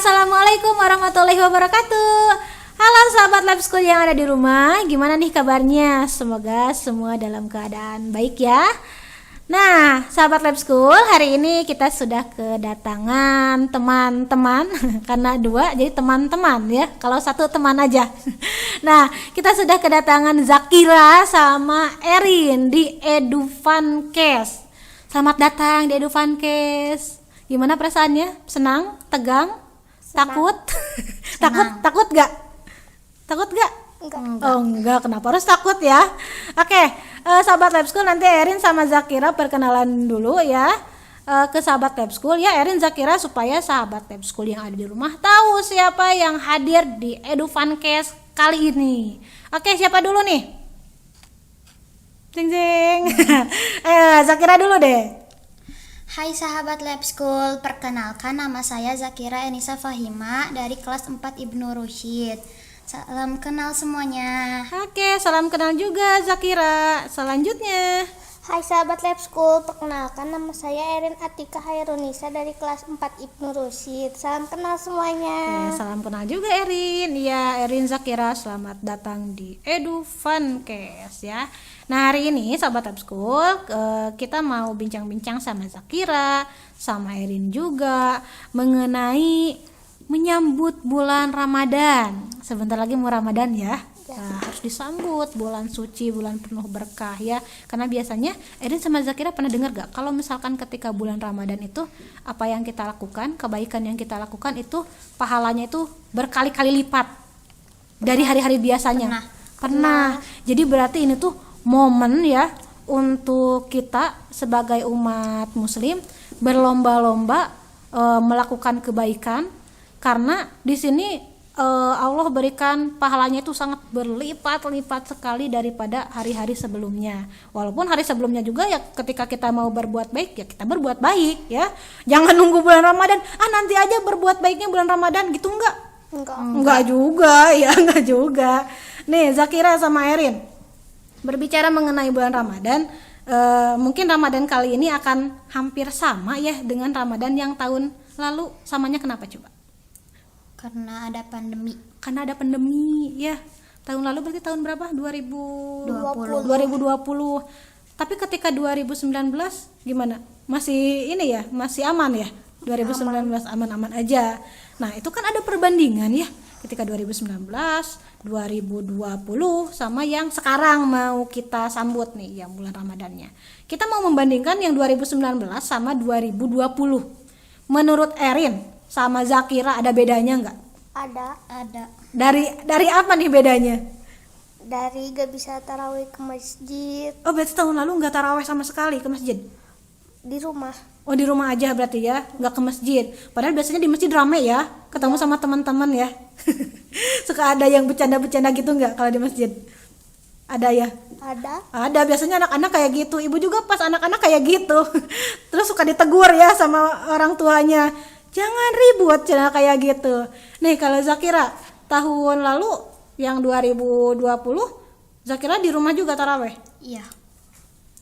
Assalamualaikum warahmatullahi wabarakatuh. Halo sahabat Lab School yang ada di rumah, gimana nih kabarnya? Semoga semua dalam keadaan baik ya. Nah, sahabat Lab School, hari ini kita sudah kedatangan teman-teman karena dua jadi teman-teman ya. Kalau satu teman aja. Nah, kita sudah kedatangan Zakira sama Erin di Edufancast. Selamat datang di Edufancast. Gimana perasaannya? Senang? Tegang? Takut? Takut gak? Takut gak? Enggak. Oh enggak, kenapa harus takut ya? Oke, sahabat Lab School, nanti Erin sama Zakira perkenalan dulu ya ke sahabat Lab School ya, Erin, Zakira, supaya sahabat Lab School yang ada di rumah tahu siapa yang hadir di Edufancast kali ini. Oke, siapa dulu nih? Jeng jeng. Zakira dulu deh. Hai sahabat Lab School, perkenalkan nama saya Zakira Enisa Fahima dari kelas 4 Ibnu Rusyid. Salam kenal semuanya. Oke, salam kenal juga Zakira. Selanjutnya. Hai sahabat Lab School, perkenalkan nama saya Erin Atika Hairunisa dari kelas 4 Ibnu Rusyid. Salam kenal semuanya. Salam kenal juga Erin. Ya, Erin, Zakira, selamat datang di Edufancast ya. Nah, hari ini sahabat Lab School, kita mau bincang-bincang sama Zakira, sama Erin juga mengenai menyambut bulan Ramadan. Sebentar lagi mau Ramadan ya. Nah, harus disambut bulan suci, bulan penuh berkah ya. Karena biasanya Erin sama Zakira pernah dengar gak kalau misalkan ketika bulan Ramadan itu apa yang kita lakukan, kebaikan yang kita lakukan itu pahalanya itu berkali-kali lipat dari hari-hari biasanya. Pernah. Jadi berarti ini tuh momen ya untuk kita sebagai umat muslim berlomba-lomba melakukan kebaikan, karena di sini Allah berikan pahalanya itu sangat berlipat-lipat sekali daripada hari-hari sebelumnya. Walaupun hari sebelumnya juga ya ketika kita mau berbuat baik ya kita berbuat baik ya. Jangan nunggu bulan Ramadan, nanti aja berbuat baiknya bulan Ramadan gitu, enggak juga ya, enggak juga. Nih Zakira sama Erin, berbicara mengenai bulan Ramadan, mungkin Ramadan kali ini akan hampir sama ya dengan Ramadan yang tahun lalu. Samanya kenapa coba? Karena ada pandemi. Karena ada pandemi ya. Tahun lalu berarti tahun berapa? 2020. Tapi ketika 2019 gimana? Masih ini ya, masih aman ya? 2019 aman-aman aja. Nah, itu kan ada perbandingan ya. Ketika 2019, 2020 sama yang sekarang mau kita sambut nih yang bulan Ramadannya. Kita mau membandingkan yang 2019 sama 2020. Menurut Erin sama Zakira ada bedanya nggak? Ada. Dari apa nih bedanya? Dari gak bisa tarawih ke masjid. Oh, berarti tahun lalu nggak tarawih sama sekali ke masjid? Di rumah. Oh, di rumah aja berarti ya, nggak ke masjid. Padahal biasanya di masjid rame ya, ketemu sama teman-teman ya. Suka ada yang bercanda-bercanda gitu nggak kalau di masjid? Ada ya? Ada, biasanya anak-anak kayak gitu. Ibu juga pas anak-anak kayak gitu. Terus suka ditegur ya sama orang tuanya. Jangan ribut, cina kayak gitu. Nih kalau Zakira, tahun lalu yang 2020, Zakira di rumah juga taraweh? Iya.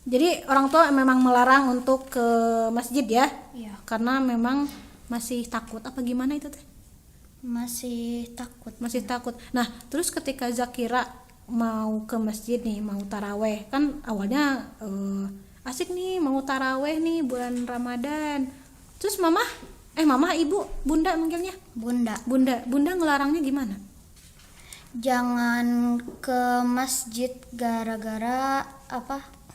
Jadi orang tua memang melarang untuk ke masjid ya? Iya. Karena memang masih takut apa gimana itu teh? Masih takut. Nah, terus ketika Zakira mau ke masjid nih, mau taraweh, kan awalnya asik nih mau taraweh nih bulan Ramadan. Terus mama, ibu, bunda manggilnya? Bunda ngelarangnya gimana? Jangan ke masjid gara-gara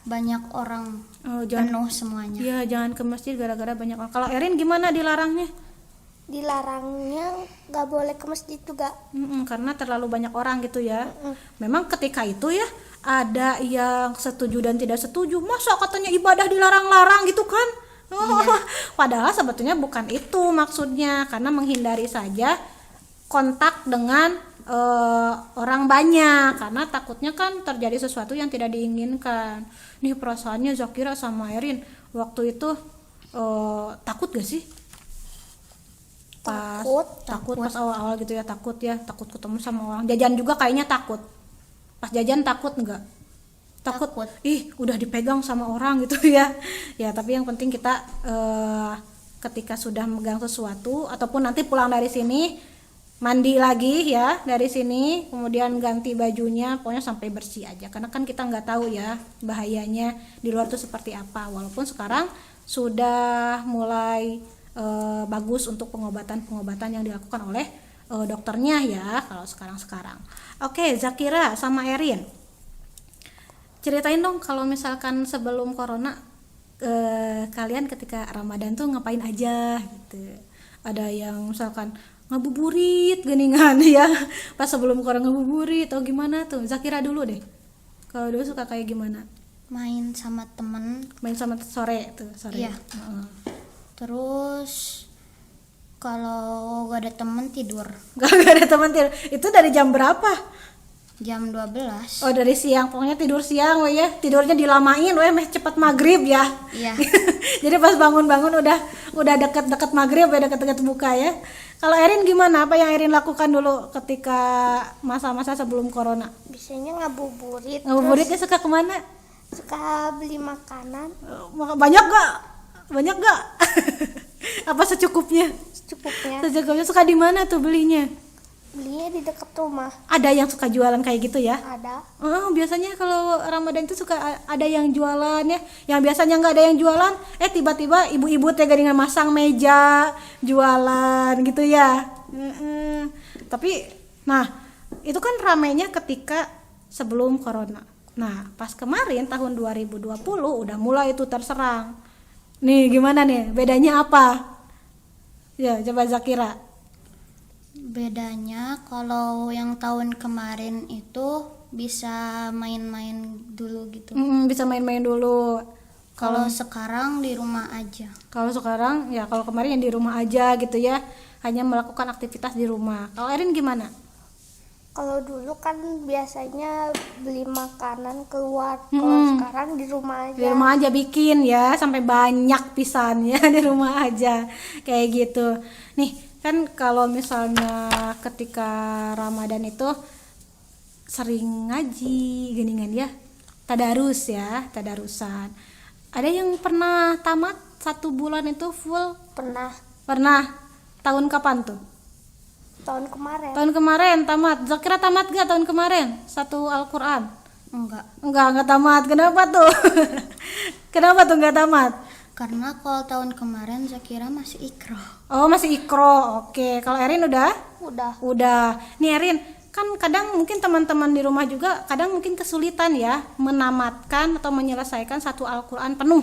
banyak orang, penuh semuanya. Iya, jangan ke masjid gara-gara banyak orang. Kalau Erin gimana dilarangnya? Dilarangnya gak boleh ke masjid juga. Karena terlalu banyak orang gitu ya. Memang ketika itu ya ada yang setuju dan tidak setuju. Masa katanya ibadah dilarang-larang gitu kan? Padahal sebetulnya bukan itu maksudnya, karena menghindari saja kontak dengan orang banyak, karena takutnya kan terjadi sesuatu yang tidak diinginkan. Nih perasaannya Zakira sama Erin waktu itu takut gak sih? Takut pas awal-awal gitu ya, takut ketemu sama orang. Jajan juga kayaknya takut. Pas jajan takut enggak? Takut. Udah dipegang sama orang gitu ya. Ya, tapi yang penting kita ketika sudah megang sesuatu ataupun nanti pulang dari sini mandi lagi ya dari sini, kemudian ganti bajunya, pokoknya sampai bersih aja, karena kan kita nggak tahu ya bahayanya di luar itu seperti apa. Walaupun sekarang sudah mulai bagus untuk pengobatan yang dilakukan oleh dokternya ya kalau sekarang. Oke, Zakira sama Erin, ceritain dong kalau misalkan sebelum corona kalian ketika Ramadan tuh ngapain aja gitu. Ada yang misalkan ngabuburit geningan ya pas sebelum corona, ngabuburit atau gimana tuh? Zakira dulu deh, kalau dulu suka kayak gimana? Main sama temen. Main sama sore. Iya. Terus kalau gak ada temen tidur Gak ada teman tidur. Itu dari jam berapa? jam 12. Oh, dari siang, pokoknya tidur siang ya. Tidurnya dilamain meh cepat maghrib ya. Iya. Jadi pas bangun-bangun udah deket-deket maghrib ya, deket-deket buka ya. Kalau Erin gimana? Apa yang Erin lakukan dulu ketika masa-masa sebelum corona? Biasanya ngabuburit. Ngabuburitnya suka kemana? Suka beli makanan Banyak gak? Apa secukupnya? secukupnya. Suka di mana tuh belinya? Belinya di dekat rumah. Ada yang suka jualan kayak gitu ya? Ada. Oh, biasanya kalau Ramadan itu suka ada yang jualan ya. Yang biasanya nggak ada yang jualan, tiba-tiba ibu-ibu tega dengan masang meja jualan gitu ya. Tapi, nah itu kan ramainya ketika sebelum corona. Nah, pas kemarin tahun 2020 udah mulai itu terserang. Nih gimana nih? Bedanya apa? Ya, coba Zakira. Bedanya kalau yang tahun kemarin itu bisa main-main dulu gitu. Bisa main-main dulu. Kalau sekarang di rumah aja. Kalau sekarang ya, kalau kemarin yang di rumah aja gitu ya, hanya melakukan aktivitas di rumah. Kalau Erin gimana? Kalau dulu kan biasanya beli makanan keluar. Kalau sekarang di rumah aja. Di rumah aja bikin ya, sampai banyak pisan ya di rumah aja kayak gitu. Nih kan kalau misalnya ketika Ramadan itu sering ngaji geningan ya, tadarusan. Ada yang pernah tamat 1 bulan itu full? Pernah. Tahun kapan tuh? Tahun kemarin. Tahun kemarin tamat. Zakira tamat gak tahun kemarin? 1 Al-Quran? Enggak tamat. Kenapa tuh? Kenapa tuh enggak tamat? Karena kalau tahun kemarin Zakira masih ikro. Oh, masih ikro. Oke. Kalau Erin udah? Udah. Nih Erin, kan kadang mungkin teman-teman di rumah juga kadang mungkin kesulitan ya menamatkan atau menyelesaikan 1 Al-Quran penuh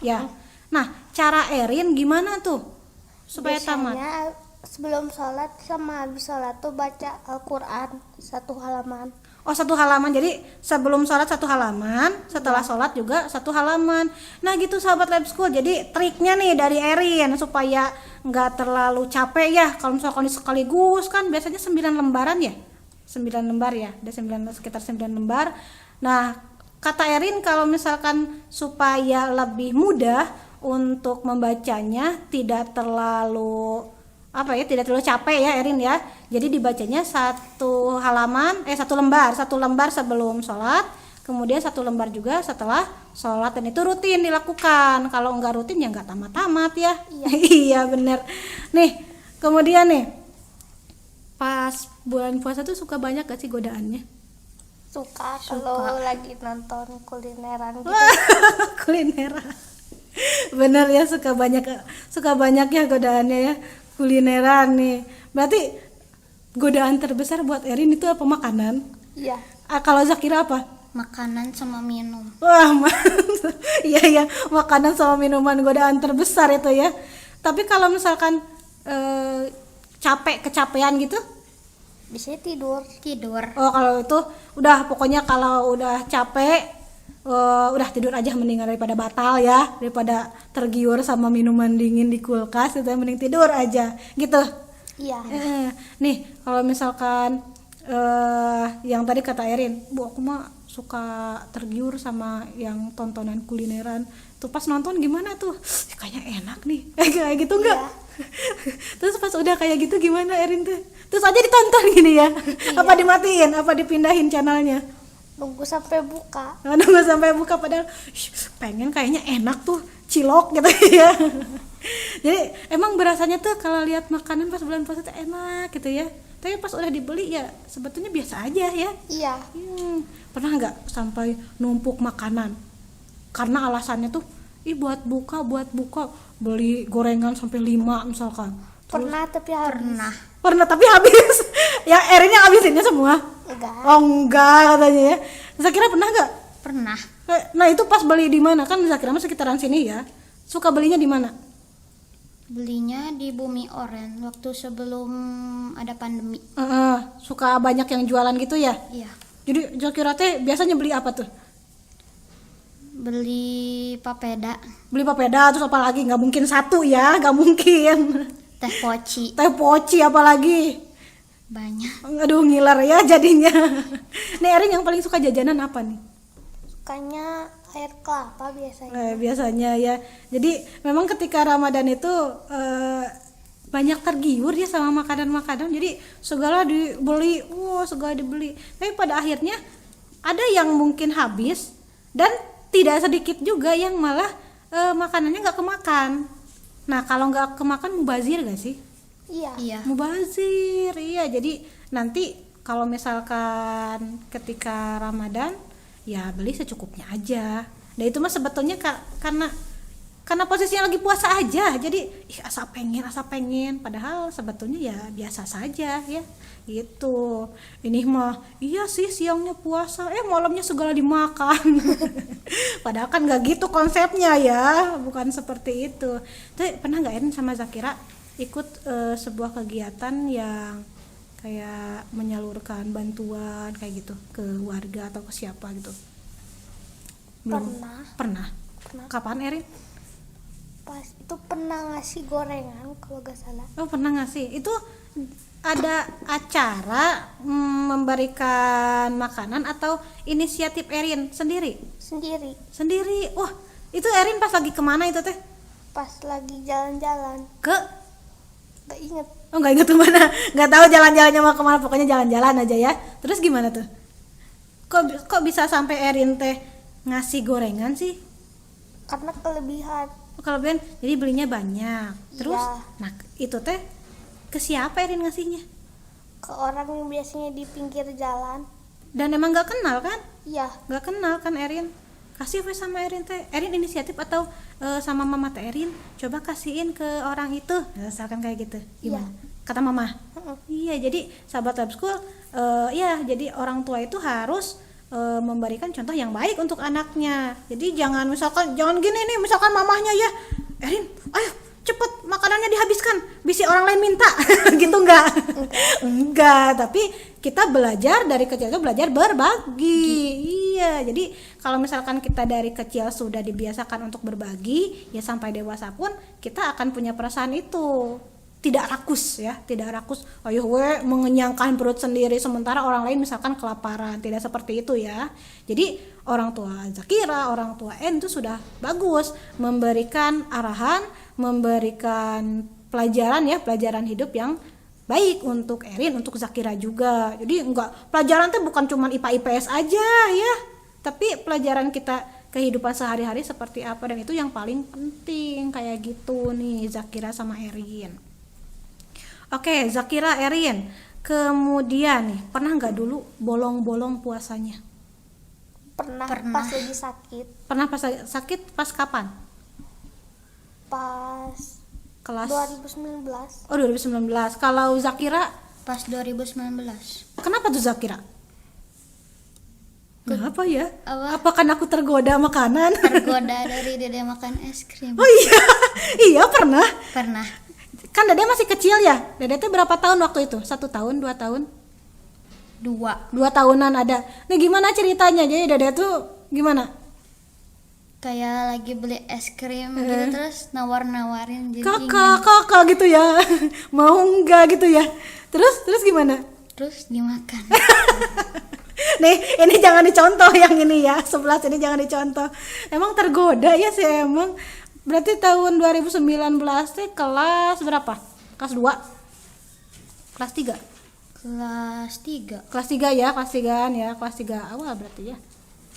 ya. Nah, cara Erin gimana tuh supaya tamat? Biasanya sebelum sholat sama habis sholat tuh baca Al-Quran 1 halaman. Oh, 1 halaman. Jadi sebelum sholat 1 halaman, setelah sholat juga 1 halaman. Nah gitu sahabat Lab School. Jadi triknya nih dari Erin supaya nggak terlalu capek ya. Kalau misalkan sekaligus kan biasanya 9 lembaran ya. 9 lembar ya. Ada sekitar 9 lembar. Nah, kata Erin kalau misalkan supaya lebih mudah untuk membacanya, tidak terlalu capek ya Erin ya. Jadi dibacanya 1 lembar sebelum sholat, kemudian 1 lembar juga setelah sholat, dan itu rutin dilakukan. Kalau enggak rutin ya enggak tamat-tamat ya. Iya bener. Nih kemudian nih pas bulan puasa tuh suka banyak gak sih godaannya? Suka kalau lagi nonton kulineran gitu. Kulineran. Bener ya, suka banyak ya godaannya ya, kulineran nih. Berarti godaan terbesar buat Erin itu apa? Makanan? Iya. Kalau Zakira apa? Makanan sama minum. Wah, iya makanan sama minuman godaan terbesar itu ya. Tapi kalau misalkan kecapean gitu? Biasanya tidur. Oh, kalau itu udah pokoknya kalau udah capek udah tidur aja mendingan daripada batal ya, daripada tergiur sama minuman dingin di kulkas, itu mending tidur aja gitu. Iya. Nih kalau misalkan yang tadi kata Erin, Bu aku mah suka tergiur sama yang tontonan kulineran tuh, pas nonton gimana tuh kayaknya enak nih kayak gitu enggak? Iya. Terus pas udah kayak gitu gimana Erin tuh? Terus aja ditonton gini ya? Iya. Apa dimatiin? Apa dipindahin channelnya? nunggu sampai buka. Nggak sampai buka padahal pengen kayaknya enak tuh cilok gitu ya. Jadi emang berasanya tuh kalau lihat makanan pas bulan puasa tuh enak gitu ya. Tapi pas udah dibeli ya sebetulnya biasa aja ya. Iya. Pernah nggak sampai numpuk makanan karena alasannya tuh buat buka beli gorengan sampai 5 misalkan. Pernah tapi habis. Pernah tapi habis. Ya Erinnya habisinnya semua. Enggak. Oh enggak katanya ya. Zakira pernah nggak? Pernah. Nah itu pas beli di mana kan Zakira mah sekitaran sini ya. Suka belinya di mana? Belinya di Bumi Oren waktu sebelum ada pandemi. Suka banyak yang jualan gitu ya. Iya. Jadi Zakira teh biasanya beli apa tuh? Beli papeda, Beli papeda terus apa lagi? Nggak mungkin satu ya, nggak mungkin. teh poci, Teh poci apalagi. banyak. Aduh ngiler ya jadinya. Nih Erin yang paling suka jajanan apa nih? Sukanya air kelapa biasanya. Biasanya ya. Jadi memang ketika Ramadan itu banyak tergiur ya sama makanan-makanan. Jadi segala dibeli, segala dibeli. Tapi pada akhirnya ada yang mungkin habis dan tidak sedikit juga yang malah makanannya nggak kemakan. Nah kalau nggak kemakan mubazir gak sih? Iya. Mubazir, iya. Jadi nanti kalau misalkan ketika Ramadan ya beli secukupnya aja. Nah itu mah sebetulnya karena posisinya lagi puasa aja. Jadi asa pengen. Padahal sebetulnya ya biasa saja ya. Gitu. Ini mah iya sih siangnya puasa, malamnya segala dimakan. Padahal kan nggak gitu konsepnya ya, bukan seperti itu. Tapi pernah nggak Erin sama Zakira ikut sebuah kegiatan yang kayak menyalurkan bantuan kayak gitu ke warga atau ke siapa gitu? Belum. Pernah. Kapan Erin? Pas itu pernah ngasih gorengan kalau gak salah. Oh pernah ngasih. Itu ada acara memberikan makanan atau inisiatif Erin sendiri? Sendiri. Wah itu Erin pas lagi kemana itu teh? Pas lagi jalan-jalan. Gak inget. Oh nggak inget kemana, nggak tahu jalan-jalannya mau kemana, pokoknya jalan-jalan aja ya. Terus gimana tuh? Kok bisa sampai Erin teh ngasih gorengan sih? Karena kelebihan. Kelebihan, jadi belinya banyak. Terus, Iya. nah itu teh ke siapa Erin ngasihnya? Ke orang yang biasanya di pinggir jalan. Dan emang nggak kenal kan? Iya. Nggak kenal kan Erin? Kasih apa sama Erin teh? Erin inisiatif atau sama mama teh Erin coba kasihin ke orang itu, misalkan kayak gitu. Gimana? Kata mama. Iya, jadi sahabat Lab School, ya jadi orang tua itu harus memberikan contoh yang baik untuk anaknya. Jadi jangan gini nih, misalkan mamahnya ya, Erin, ayo cepet makanannya dihabiskan, bisa orang lain minta. Gitu enggak, tapi kita belajar dari kecil itu belajar berbagi. Iya, jadi kalau misalkan kita dari kecil sudah dibiasakan untuk berbagi, ya sampai dewasa pun kita akan punya perasaan itu. Tidak rakus, ayo mengenyangkan perut sendiri sementara orang lain misalkan kelaparan. Tidak seperti itu ya. Jadi orang tua Zakira, orang tua En itu sudah bagus memberikan arahan, memberikan pelajaran hidup yang baik untuk Erin, untuk Zakira juga. Jadi pelajaran itu bukan cuma IPA IPS aja ya, tapi pelajaran kita kehidupan sehari-hari seperti apa, dan itu yang paling penting kayak gitu nih Zakira sama Erin. Oke, Zakira, Erin, kemudian nih pernah nggak dulu bolong-bolong puasanya? Pernah. Pas lagi sakit. Pernah pas sakit, pas kapan? Pas Kelas 2019. Oh 2019. Kalau Zakira Pas 2019. kenapa tuh Zakira? Kenapa ya? Apa? Apakah aku tergoda makanan? Tergoda dari dede makan es krim. Oh iya, iya pernah. Kan Dede masih kecil ya. Dede tuh berapa tahun waktu itu? 1 tahun, 2 tahun? 2. 2 tahunan ada. Nih gimana ceritanya? Jadi Dede tuh gimana? Kayak lagi beli es krim gitu terus nawar-nawarin jadi Kakak gitu ya. Mau enggak gitu ya. Terus gimana? terus dimakan. Nih, ini jangan dicontoh yang ini ya. 11 ini jangan dicontoh. Emang tergoda ya sih emang. Berarti tahun 2019 teh kelas berapa? Kelas 2? Kelas 3? Kelas 3. Kelas 3 ya, kelas 3-an ya, kelas 3 awal berarti ya.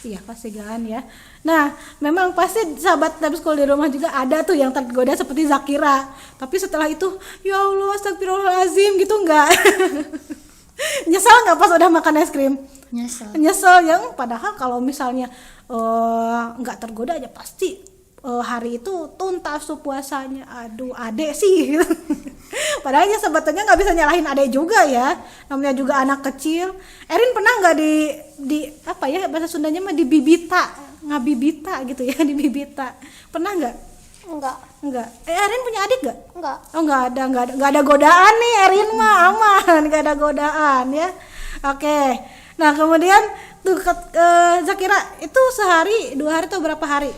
Iya, kelas 3-an ya. Nah, memang pasti sahabat Lab School di rumah juga ada tuh yang tergoda seperti Zakira. Tapi setelah itu, ya Allah, astagfirullahaladzim gitu enggak. Nyesel nggak pas udah makan es krim? Nyesel yang padahal kalau misalnya nggak tergoda aja pasti hari itu tuntas tuh puasanya. Aduh, adek sih. Padahal ya sebetulnya nggak bisa nyalahin adek juga ya, namanya juga anak kecil. Erin pernah nggak di apa ya bahasa Sundanya mah dibibita, ngabibita gitu ya, dibibita. Pernah nggak? Enggak. Erin punya adik nggak? Enggak. Oh, nggak ada godaan nih, Erin mah aman, nggak ada godaan ya. Oke. Nah, kemudian tuh Zakira itu sehari 2 hari atau berapa hari?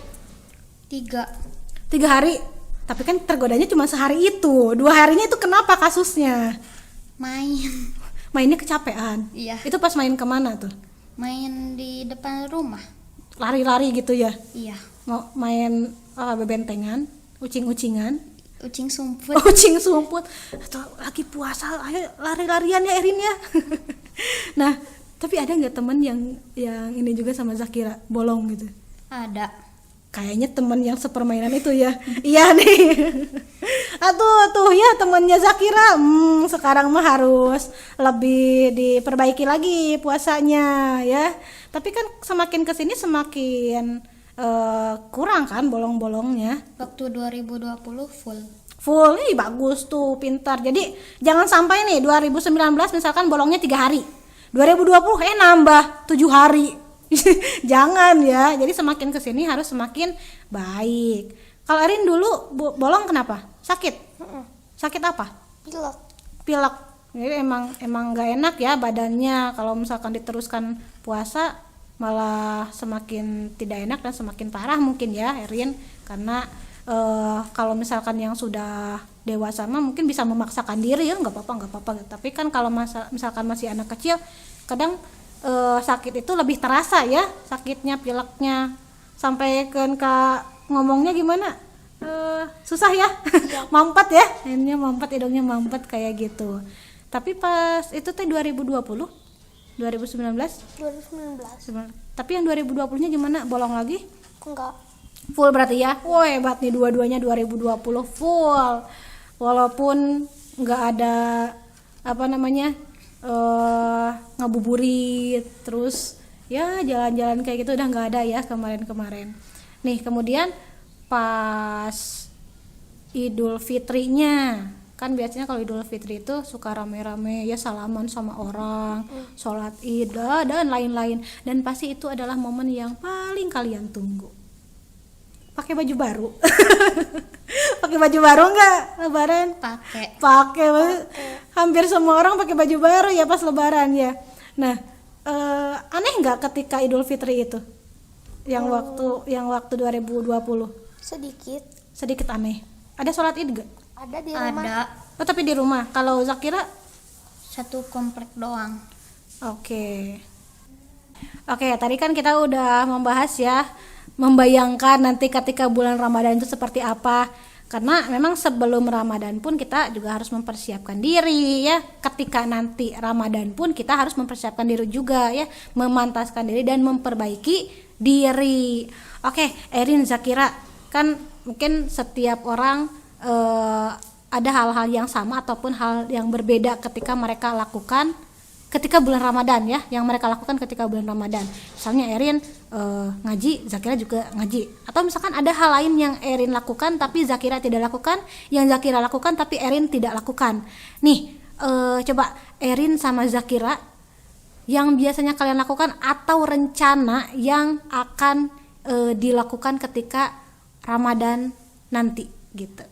3 hari. Tapi kan tergodanya cuma sehari itu. 2 harinya itu kenapa kasusnya? Mainnya kecapean. Iya. Itu pas main kemana tuh? main di depan rumah. Lari-lari gitu ya? Iya. Mau main bebentengan, ucing-ucingan, Ucing sumput. ucing sumput. Atau lagi puasa, ayo lari-larian ya Erin ya. Nah, tapi ada nggak temen yang ini juga sama Zakira, bolong gitu? Ada. Kayaknya temen yang sepermainan itu ya. Iya nih. Tuh ya temennya Zakira. Sekarang mah harus lebih diperbaiki lagi puasanya ya. Tapi kan semakin kesini semakin kurang kan bolong-bolongnya. Waktu 2020 Full nih, bagus tuh, pintar. Jadi jangan sampai nih 2019 misalkan bolongnya 3 hari, 2020 nambah 7 hari. Jangan ya. Jadi semakin kesini harus semakin baik. Kalau Erin dulu bolong kenapa? Sakit? Sakit apa? Pilek. Jadi emang nggak enak ya badannya kalau misalkan diteruskan puasa, malah semakin tidak enak dan semakin parah mungkin ya Erin. Karena kalau misalkan yang sudah dewasa mah mungkin bisa memaksakan diri ya, nggak apa-apa. Tapi kan kalau misalkan masih anak kecil, kadang sakit itu lebih terasa ya, sakitnya, pileknya, sampai ke ngomongnya gimana, susah ya. Mampet ya, akhirnya mampet, hidungnya mampet kayak gitu. Tapi pas itu teh 2019. Tapi yang 2020 nya gimana, bolong lagi? Enggak. Full berarti ya. Wah, hebat nih, dua-duanya 2020 full, walaupun nggak ada ngabuburit, terus ya jalan-jalan kayak gitu udah nggak ada ya kemarin. Nih kemudian pas Idul Fitrinya, kan biasanya kalau Idul Fitri itu suka rame-rame ya, salaman sama orang, sholat Id dan lain-lain, dan pasti itu adalah momen yang paling kalian tunggu. Pakai baju baru. Pakai baju baru nggak lebaran? Pakai. Hampir semua orang pakai baju baru ya pas lebaran ya. Nah, aneh nggak ketika Idul Fitri itu? Yang waktu 2020? Sedikit aneh. Ada sholat Id nggak? Ada di rumah. Ada. Oh, tapi di rumah. Kalau Zakira? Satu komplek doang. Oke, tadi kan kita udah membahas ya, membayangkan nanti ketika bulan Ramadan itu seperti apa. Karena memang sebelum Ramadan pun kita juga harus mempersiapkan diri ya. Ketika nanti Ramadan pun kita harus mempersiapkan diri juga ya, memantaskan diri dan memperbaiki diri. Oke, Erin, Zakira, kan mungkin setiap orang ada hal-hal yang sama ataupun hal yang berbeda ketika mereka lakukan ketika bulan Ramadan ya, yang mereka lakukan ketika bulan Ramadan. Misalnya Erin ngaji, Zakira juga ngaji. Atau misalkan ada hal lain yang Erin lakukan tapi Zakira tidak lakukan, yang Zakira lakukan tapi Erin tidak lakukan. Nih, coba Erin sama Zakira, yang biasanya kalian lakukan atau rencana yang akan dilakukan ketika Ramadan nanti gitu.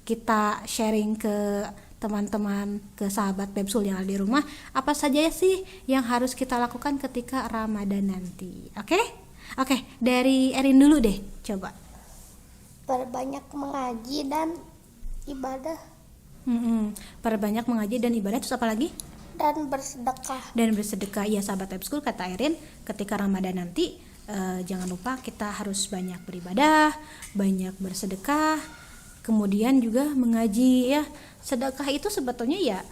Kita sharing ke teman-teman, ke sahabat Bebsul yang ada di rumah, apa saja sih yang harus kita lakukan ketika Ramadan nanti. Oke, dari Erin dulu deh, coba. Perbanyak mengaji dan ibadah. Perbanyak mengaji dan ibadah, terus apa lagi? Dan bersedekah. Ya sahabat Bebsul, kata Erin, ketika Ramadan nanti jangan lupa kita harus banyak beribadah, banyak bersedekah, kemudian juga mengaji ya. Sedekah itu sebetulnya ya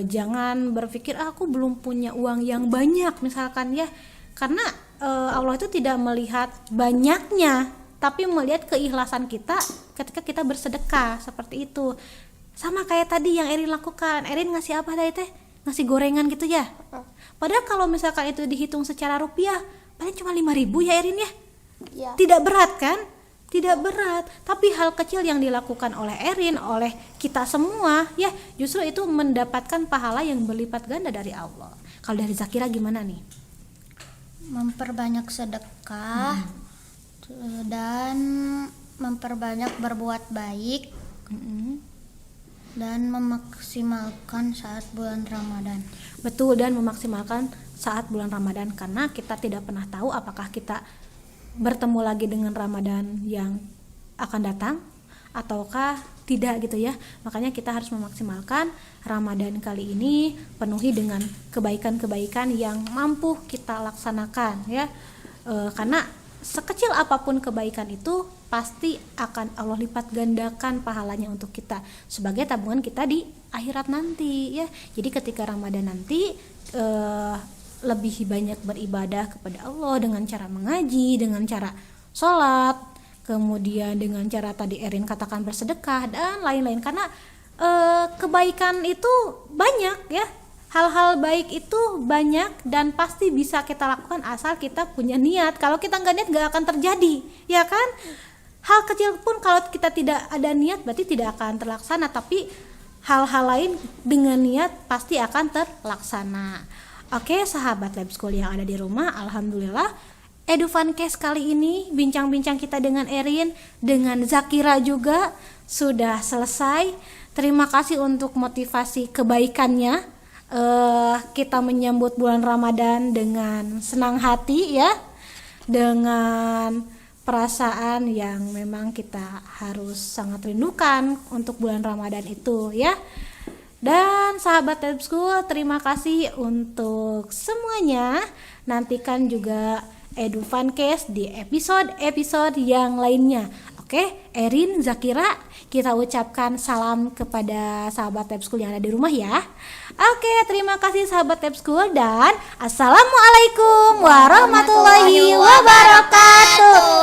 Jangan berpikir aku belum punya uang yang banyak misalkan ya, karena Allah itu tidak melihat banyaknya, tapi melihat keikhlasan kita ketika kita bersedekah seperti itu. Sama kayak tadi yang Erin lakukan. Erin ngasih apa tadi teh? Ngasih gorengan gitu ya. Padahal kalau misalkan itu dihitung secara rupiah paling cuma 5.000 ya Erin ya. Ya. Tidak berat kan? Tidak berat, tapi hal kecil yang dilakukan oleh Erin, oleh kita semua ya, justru itu mendapatkan pahala yang berlipat ganda dari Allah. Kalau dari Zakira gimana nih? Memperbanyak sedekah dan memperbanyak berbuat baik dan memaksimalkan saat bulan Ramadan. Betul, dan memaksimalkan saat bulan Ramadan, karena kita tidak pernah tahu apakah kita bertemu lagi dengan Ramadan yang akan datang ataukah tidak gitu ya. Makanya kita harus memaksimalkan Ramadan kali ini, penuhi dengan kebaikan-kebaikan yang mampu kita laksanakan ya. Karena sekecil apapun kebaikan itu pasti akan Allah lipat gandakan pahalanya untuk kita sebagai tabungan kita di akhirat nanti ya. Jadi ketika Ramadan nanti lebih banyak beribadah kepada Allah dengan cara mengaji, dengan cara sholat, kemudian dengan cara tadi Erin katakan bersedekah dan lain-lain, karena kebaikan itu banyak ya, hal-hal baik itu banyak dan pasti bisa kita lakukan asal kita punya niat. Kalau kita nggak niat nggak akan terjadi ya kan. Hal kecil pun kalau kita tidak ada niat berarti tidak akan terlaksana, tapi hal-hal lain dengan niat pasti akan terlaksana. Oke, sahabat Lab School yang ada di rumah, alhamdulillah EduFuncast kali ini bincang-bincang kita dengan Erin, dengan Zakira juga sudah selesai. Terima kasih untuk motivasi kebaikannya. Kita menyambut bulan Ramadan dengan senang hati ya, dengan perasaan yang memang kita harus sangat rindukan untuk bulan Ramadan itu ya. Dan sahabat Lab School, terima kasih untuk semuanya. Nantikan juga EduFuncast di episode-episode yang lainnya. Oke, Erin, Zakira, kita ucapkan salam kepada sahabat Lab School yang ada di rumah ya. Oke, terima kasih sahabat Lab School dan Assalamualaikum warahmatullahi wabarakatuh.